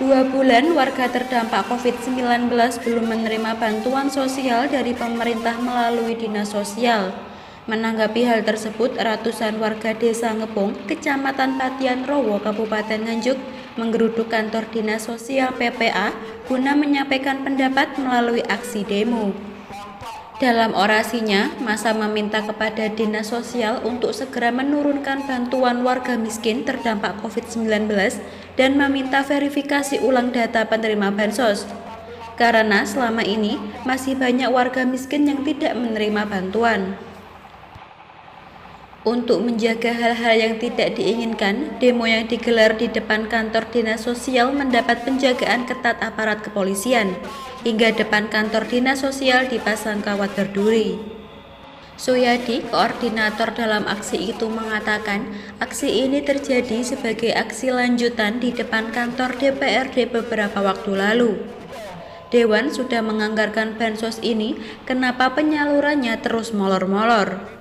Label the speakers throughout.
Speaker 1: Dua bulan warga terdampak COVID-19 belum menerima bantuan sosial dari pemerintah melalui Dinas Sosial. Menanggapi hal tersebut, ratusan warga Desa Ngepung, Kecamatan Patian Rowo, Kabupaten Nganjuk, menggeruduk kantor Dinas Sosial PPA guna menyampaikan pendapat melalui aksi demo. Dalam orasinya, massa meminta kepada Dinas Sosial untuk segera menurunkan bantuan warga miskin terdampak COVID-19 dan meminta verifikasi ulang data penerima bansos. Karena selama ini masih banyak warga miskin yang tidak menerima bantuan. Untuk menjaga hal-hal yang tidak diinginkan, demo yang digelar di depan kantor Dinas Sosial mendapat penjagaan ketat aparat kepolisian. Hingga depan kantor Dinas Sosial dipasang kawat berduri. Suyadi, koordinator dalam aksi itu, mengatakan aksi ini terjadi sebagai aksi lanjutan di depan kantor DPRD beberapa waktu lalu. Dewan sudah menganggarkan bansos ini, kenapa penyalurannya terus molor-molor?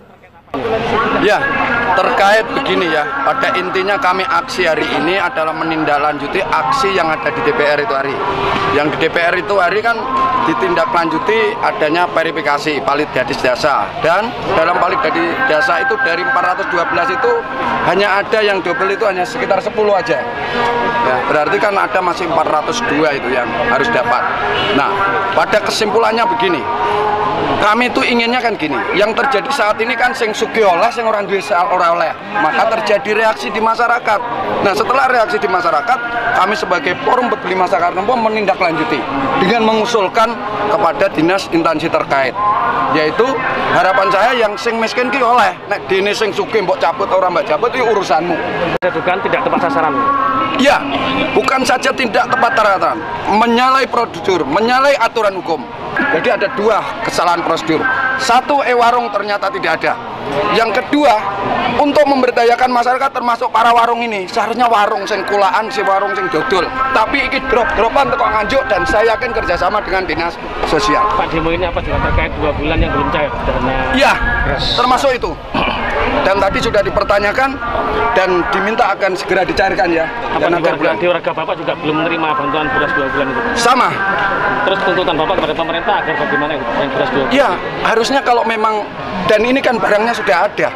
Speaker 2: Ya, terkait begini ya, pada intinya kami aksi hari ini adalah menindaklanjuti aksi yang ada di DPR itu hari. Yang di DPR itu hari kan ditindaklanjuti adanya verifikasi palit gadis dasa, dan dalam palit gadis dasa itu dari 412 itu hanya ada yang double itu hanya sekitar 10 aja. Ya, berarti kan ada masih 402 itu yang harus dapat. Nah, pada kesimpulannya begini. Kami itu inginnya kan gini, yang terjadi saat ini kan sing sugih oleh, sing orang duwe ora oleh, maka terjadi reaksi di masyarakat. Nah, setelah reaksi di masyarakat, kami sebagai Forum Peduli Masyarakat Ngepung menindaklanjuti dengan mengusulkan kepada dinas instansi terkait, yaitu harapan saya yang sing miskin ki oleh, nek dene sing sugih mbok cabut ora mbak cabut itu urusanmu.
Speaker 3: Bukan tidak tepat sasaran.
Speaker 2: Ya, bukan saja tidak tepat sasaran, menyalahi prosedur, menyalahi aturan hukum. Jadi ada dua kesalahan prosedur. Satu, warung ternyata tidak ada. Yang kedua, untuk memberdayakan masyarakat termasuk para warung ini, seharusnya warung sing kulaan, si warung sing dodol. Tapi ini drop-dropan teko Nganjuk, dan saya yakin kerjasama dengan Dinas Sosial.
Speaker 3: Pak, demo ini apa juga terkait 2 bulan yang belum cair?
Speaker 2: Iya, termasuk itu. Dan tadi sudah dipertanyakan dan diminta akan segera dicairkan ya.
Speaker 3: Apa di warga Bapak juga belum menerima bantuan beras 2 bulan itu?
Speaker 2: Sama.
Speaker 3: Terus tuntutan Bapak kepada pemerintah agar bagaimana yang beras 2 bulan?
Speaker 2: Iya, harusnya kalau memang, dan ini kan barangnya sudah ada.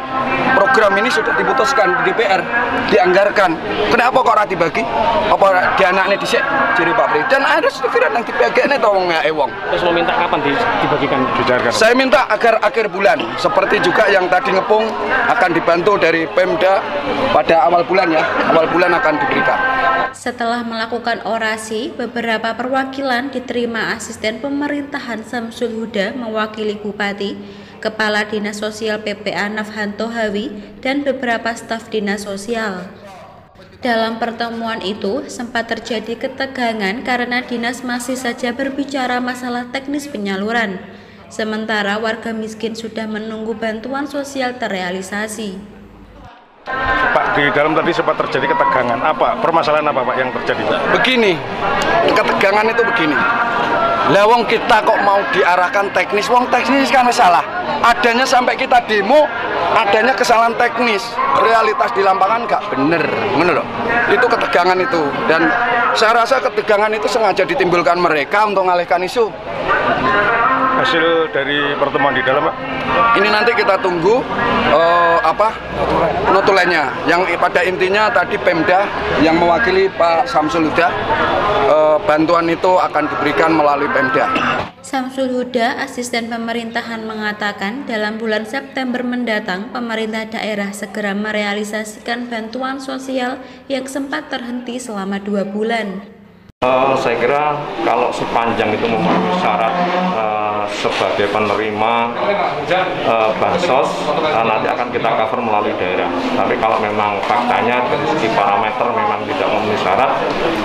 Speaker 2: Program ini sudah diputuskan di DPR, dianggarkan. Kenapa kok ora dibagi? Apa dianakne dhisik jere Pak Presiden? Ada pikiran yang dibagekne to wong ae wong.
Speaker 3: Terus mau minta kapan dibagikan? Dicairkan.
Speaker 2: Saya minta agar akhir bulan, seperti juga yang tadi Ngepung akan dibantu dari Pemda pada awal bulan ya. Awal bulan akan diberikan.
Speaker 1: Setelah melakukan orasi, beberapa perwakilan diterima asisten pemerintahan Samsul Huda mewakili Bupati, Kepala Dinas Sosial PPA Nafhanto Hawi, dan beberapa staf Dinas Sosial. Dalam pertemuan itu, sempat terjadi ketegangan karena dinas masih saja berbicara masalah teknis penyaluran, sementara warga miskin sudah menunggu bantuan sosial terrealisasi.
Speaker 4: Pak, di dalam tadi sempat terjadi ketegangan. Apa permasalahan apa Pak yang terjadi?
Speaker 2: Begini, ketegangan itu begini. Lah wong kita kok mau diarahkan teknis, wong teknis kan salah. Adanya sampai kita demo, adanya kesalahan teknis. Realitas di lapangan nggak bener, bener loh. Itu ketegangan itu, dan saya rasa ketegangan itu sengaja ditimbulkan mereka untuk mengalihkan isu.
Speaker 4: Hasil dari pertemuan di dalam Pak?
Speaker 2: Ini nanti kita tunggu notulennya. Yang pada intinya tadi Pemda yang mewakili Pak Samsul Huda, bantuan itu akan diberikan melalui Pemda.
Speaker 1: Samsul Huda, asisten pemerintahan, mengatakan dalam bulan September mendatang pemerintah daerah segera merealisasikan bantuan sosial yang sempat terhenti selama 2 bulan.
Speaker 5: Saya kira kalau sepanjang itu memenuhi syarat sebagai penerima bansos, nanti akan kita cover melalui daerah. Tapi kalau memang faktanya dari segi parameter memang tidak memenuhi syarat,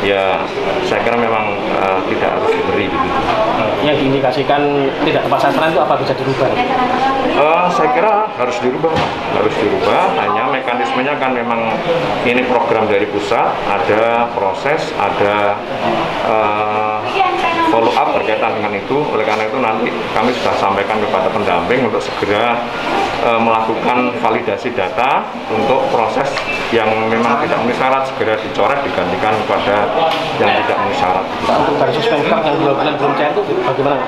Speaker 5: ya saya kira memang tidak harus diberi.
Speaker 3: Yang diindikasikan tidak tepat sasaran itu apa bisa dirubah?
Speaker 5: Saya kira harus dirubah, hanya mekanismenya kan memang ini program dari pusat, ada proses, ada follow up berkaitan dengan itu. Oleh karena itu nanti kami sudah sampaikan kepada pendamping untuk segera melakukan validasi data untuk proses yang memang tidak memenuhi syarat segera dicoret digantikan kepada yang tidak memenuhi syarat.
Speaker 3: Untuk bansos Pemkab yang 2 bulan belum cair itu bagaimana?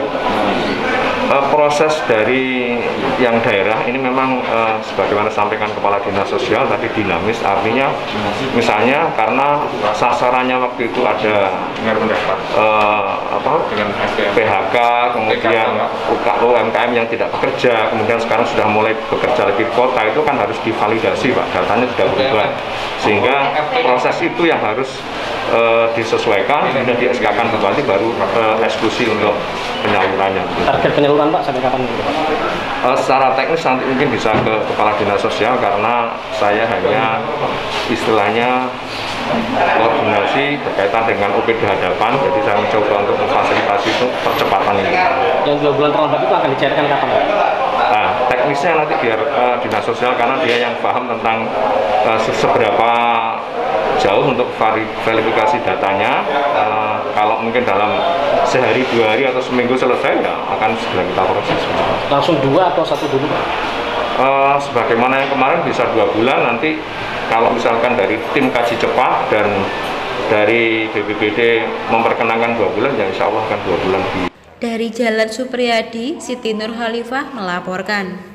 Speaker 5: Proses dari yang daerah ini memang sebagaimana sampaikan Kepala Dinas Sosial tadi dinamis, artinya misalnya karena sasarannya waktu itu ada PHK, kemudian UMKM yang tidak bekerja, kemudian sekarang sudah mulai bekerja lagi di kota, itu kan harus divalidasi Pak, datanya sudah berubah, sehingga proses itu yang harus disesuaikan, kemudian di SK-kan kembali baru eksekusi untuk penyalurannya.
Speaker 3: Target penyaluran Pak sampai kapan?
Speaker 5: Secara teknis nanti mungkin bisa ke Kepala Dinas Sosial karena saya hanya istilahnya koordinasi berkaitan dengan OPD hadapan, jadi saya mencoba untuk memfasilitasi itu percepatan ini.
Speaker 3: Yang 2 bulan terlambat itu akan dicairkan kapan?
Speaker 5: Nah, teknisnya nanti biar Dinas Sosial karena dia yang paham tentang seberapa jauh untuk verifikasi datanya. Kalau mungkin dalam sehari, 2 hari atau seminggu selesai, ya akan segera kita proses.
Speaker 3: Langsung 2 atau 1 dulu?
Speaker 5: Sebagaimana yang kemarin bisa 2 bulan, nanti kalau misalkan dari tim kaji cepat dan dari BPBD memperkenankan 2 bulan, ya insya Allah akan 2 bulan.
Speaker 1: Dari Jalan Supriyadi, Siti Nur Khalifah melaporkan.